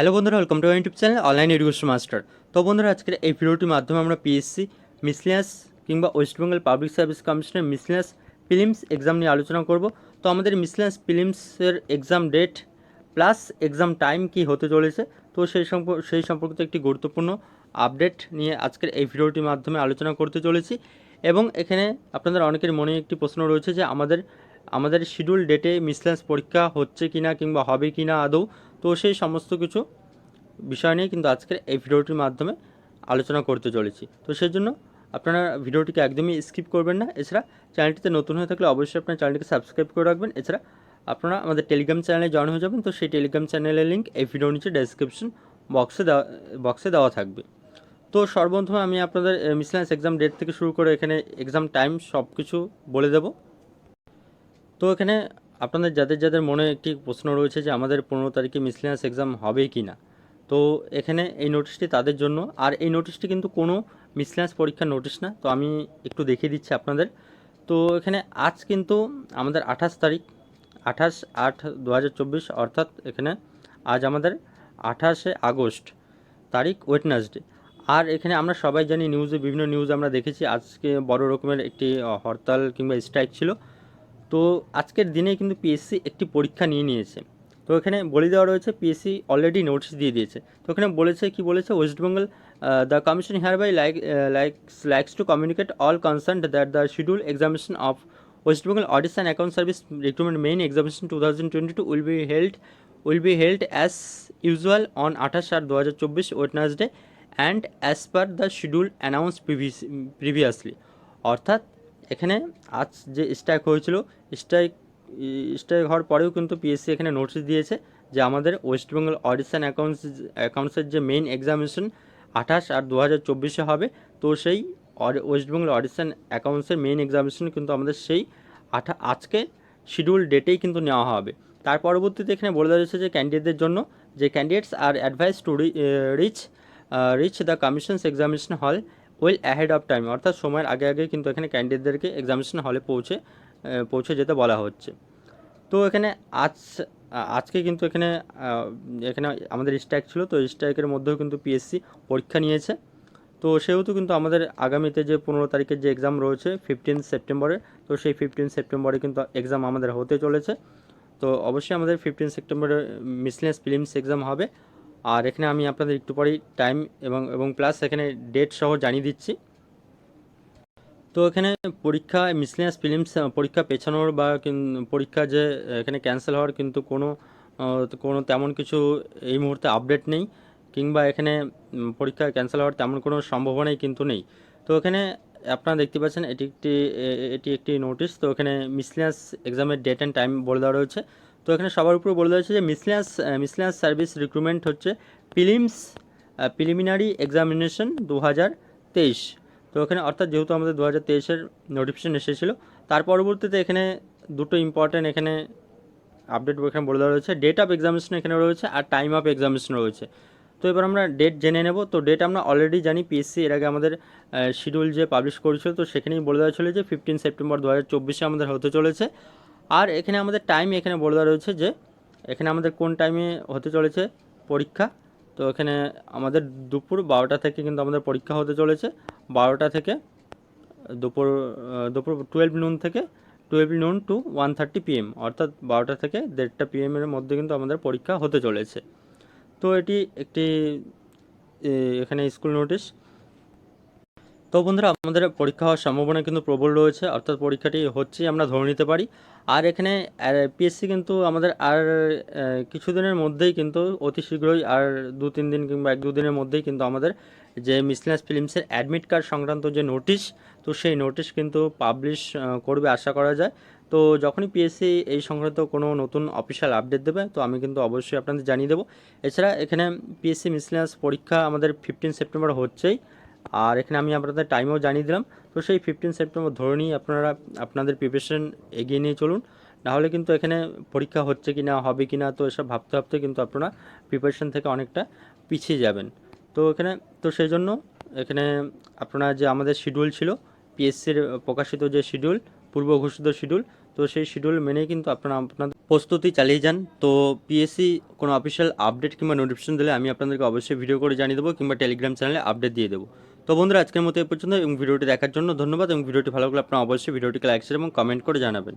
Hello বন্ধুরা, welcome to my YouTube channel online education master. তো বন্ধুরা, আজকের এই ভিডিওটির মাধ্যমে আমরা পিএসসি মিসলিনিয়াস কিংবা ওয়েস্ট বেঙ্গল পাবলিক সার্ভিস কমিশনের মিসলিনিয়াস প্রিলিমস এক্সাম নিয়ে আলোচনা করব। তো আমাদের মিসলিনিয়াস প্রিলিমসের exam date plus exam time কি হতে চলেছে, তো সেই সম্পর্কিত একটি গুরুত্বপূর্ণ আপডেট নিয়ে আজকের এই ভিডিওটির মাধ্যমে আলোচনা করতে চলেছি। এবং এখানে আপনাদের অনেকের মনে একটি প্রশ্ন রয়েছে যে আমাদের শিডিউল ডেটে মিসলিনিয়াস পরীক্ষা হচ্ছে কিনা কিংবা হবে কিনা আদৌ। তো সেই সমস্ত কিছু বিষয় নিয়ে কিন্তু আজকের এই ভিডিওটির মাধ্যমে আলোচনা করতে চলেছি। তো সেই জন্য আপনারা ভিডিওটিকে একদমই স্কিপ করবেন না। এছাড়া চ্যানেলটিতে নতুন হয়ে থাকলে অবশ্যই আপনার চ্যানেলটিকে সাবস্ক্রাইব করে রাখবেন। এছাড়া আপনারা আমাদের টেলিগ্রাম চ্যানেলে জয়েন হয়ে যাবেন। তো সেই টেলিগ্রাম চ্যানেলের লিঙ্ক এই ভিডিওর নিচে ডেসক্রিপশন বক্সে দেওয়া থাকবে। তো সর্বপ্রথমে আমি আপনাদের মিসলেনিয়াস এক্সাম ডেট থেকে শুরু করে এখানে এক্সাম টাইম সব কিছু বলে দেব। তো এখানে আপনাদের যাদের যাদের মনে একটি প্রশ্ন রয়েছে যে আমাদের 15 তারিখে মিসলেনিয়াস এক্সাম হবে কি না, তো এখানে এই নোটিশটি তাদের জন্য। আর এই নোটিশটি কিন্তু কোনো মিসলেনিয়াস পরীক্ষার নোটিশ না। তো আমি একটু দেখিয়ে দিচ্ছি আপনাদের। তো এখানে আজ কিন্তু আমাদের 28 তারিখ, 28/8/2024, অর্থাৎ এখানে আজ আমাদের 28শে আগস্ট তারিখ, ওয়েডনেসডে। আর এখানে আমরা সবাই জানি, বিভিন্ন নিউজ আমরা দেখেছি, আজকে বড় রকমের একটি হরতাল কিংবা স্ট্রাইক ছিল। তো আজকের দিনে কিন্তু পিএসসি একটি পরীক্ষা নিয়েছে। তো এখানে বলে দেওয়া রয়েছে পিএসসি অলরেডি নোটিশ দিয়ে দিয়েছে। তো এখানে বলেছে West Bengal the commission hereby likes to communicate all concerned that the schedule examination of West Bengal audit and account service recruitment main examination 2022 will be held as usual on 28/8/2024 Wednesday and as per the schedule announce previously. অর্থাৎ এখানে আজ যে strike হয়েছিল, strike strike হওয়ার পরেও কিন্তু PSC এখানে notice দিয়েছে যে আমাদের ওয়েস্ট বেঙ্গল অডিট অ্যান্ড অ্যাকাউন্টসের যে মেইন এক্সামিনেশন 28/8/2024 হবে। তো সেই ওয়েস্ট বেঙ্গল অডিট অ্যান্ড অ্যাকাউন্টসের মেইন এক্সামিনেশন কিন্তু আমাদের সেই আজকে শিডিউল ডেটেই কিন্তু নেওয়া হবে। তার পরবর্তীতে এখানে বলে দেওয়া হয়েছে যে ক্যান্ডিডেটদের জন্য যে candidates are advise to reach the commission's examination hall well ahead of time, অর্থাৎ সময়ের আগে আগে কিন্তু এখানে ক্যান্ডিডেটদেরকে এক্সামিনেশন হলে পৌঁছে যেতে বলা হচ্ছে। তো এখানে আজকে কিন্তু এখানে আমাদের স্ট্রাইক ছিল। তো স্ট্রাইকের মধ্যেও কিন্তু পিএসসি পরীক্ষা নিয়েছে। তো সেহেতু কিন্তু আমাদের আগামীতে যে 15 তারিখের যে এক্সাম রয়েছে 15 সেপ্টেম্বরে, তো সেই 15 সেপ্টেম্বরে কিন্তু এক্সাম আমাদের হতে চলেছে। তো অবশ্যই আমাদের 15 সেপ্টেম্বরে মিসলেনিয়াস প্রিলিমস এক্সাম হবে। আর এখানে আমি আপনাদের একটু পরেই টাইম এবং প্লাস এখানে ডেট সহ জানিয়ে দিচ্ছি। তো এখানে মিসলেনিয়াস প্রিলিমস পরীক্ষা পেছানোর বা পরীক্ষা যে এখানে ক্যান্সেল হওয়ার কিন্তু কোনো তেমন কিছু এই মুহূর্তে আপডেট নেই, কিংবা এখানে পরীক্ষা ক্যান্সেল হওয়ার তেমন কোনো সম্ভাবনাই কিন্তু নেই। তো এখানে আপনারা দেখতে পাচ্ছেন এটি একটি নোটিশ। তো এখানে মিসলেনিয়াস এক্সামের ডেট অ্যান্ড টাইম বলে দেওয়া রয়েছে। তো এখানে সবার উপরে বলে দেওয়া হয়েছে যে মিসলেনিয়াস সার্ভিস রিক্রুটমেন্ট হচ্ছে প্রিলিমিনারি এক্সামিনেশন 2023। তো এখানে অর্থাৎ যেহেতু আমাদের 2023-এর নোটিফিকেশন এসেছিলো, তার পরবর্তীতে এখানে দুটো ইম্পর্ট্যান্ট এখানে আপডেট এখানে বলে দেওয়া রয়েছে। ডেট অফ এক্সামিনেশন এখানে রয়েছে আর টাইম অফ এক্সামিনেশন রয়েছে। তো এবার আমরা ডেট জেনে নেব। তো ডেট আমরা অলরেডি জানি, পিএসসি এর আগে আমাদের শিডিউল যে পাবলিশ করেছিল, তো সেখানেই বলে দেওয়া ছিল যে 15 সেপ্টেম্বর 2024-এ আমাদের হতে চলেছে। আর এখানে আমাদের টাইম এখানে বলে দেওয়া রয়েছে যে এখানে আমাদের কোন টাইমে হতে চলেছে পরীক্ষা। তো এখানে আমাদের দুপুর 12টা থেকে কিন্তু আমাদের পরীক্ষা হতে চলেছে। 12টা থেকে দুপুর দুপুর 12 নুন থেকে 12 নুন টু 1:30 PM, অর্থাৎ 12টা থেকে 1:30 PM-এর মধ্যে কিন্তু আমাদের পরীক্ষা হতে চলেছে। তো এটি একটি এখানে স্কুল নোটিশ। তো বন্ধুরা, আমাদের পরীক্ষা হওয়ার সম্ভাবনা কিন্তু প্রবল রয়েছে, অর্থাৎ পরীক্ষাটি হচ্ছে আমরা ধরে নিতে পারি। আর এখানে পিএসসি কিন্তু আমাদের আর কিছুদিনের মধ্যেই কিন্তু অতি শীঘ্রই আর 2-3 দিন কিংবা 1-2 দিনের মধ্যেই কিন্তু আমাদের যে মিসলেনিয়াস প্রিলিমসের অ্যাডমিট কার্ড সংক্রান্ত যে নোটিশ, তো সেই নোটিশ কিন্তু পাবলিশ করবে আশা করা যায়। তো যখনই পিএসসি এই সংক্রান্ত কোনো নতুন অফিসিয়াল আপডেট দেবে, তো আমি কিন্তু অবশ্যই আপনাদের জানিয়ে দেবো। এছাড়া এখানে পিএসসি মিসলেনিয়াস পরীক্ষা আমাদের 15 সেপ্টেম্বর হচ্ছেই। আর এখানে আমি আপনাদের টাইমও জানিয়ে দিলাম। তো সেই 15 সেপ্টেম্বর ধরে নিয়ে আপনারা আপনাদের প্রিপারেশন এগিয়ে নিয়ে চলুন। নাহলে কিন্তু এখানে পরীক্ষা হচ্ছে কি না, হবে কি না, তো এসব ভাবতে ভাবতে কিন্তু আপনারা প্রিপারেশন থেকে অনেকটা পিছিয়ে যাবেন। তো সেই জন্য এখানে আপনারা যে আমাদের শিডিউল ছিল, পিএসসির প্রকাশিত যে শিডিউল, পূর্ব ঘোষিত শিডিউল, তো সেই শিডিউল মেনেই কিন্তু আপনারা আপনাদের প্রস্তুতি চালিয়ে যান। তো পিএসসি কোনো অফিসিয়াল আপডেট কিংবা নোটিফিকেশন দিলে আমি আপনাদেরকে অবশ্যই ভিডিও করে জানিয়ে দেবো কিংবা টেলিগ্রাম চ্যানেলে আপডেট দিয়ে দেবো। তো বন্ধুরা, আজকের মতো এই পর্যন্ত এবং ভিডিওটি দেখার জন্য ধন্যবাদ, এবং ভিডিওটি ভালো লাগলে আপনারা অবশ্যই ভিডিওটিকে লাইক শেয়ার এবং কমেন্ট করে জানাবেন।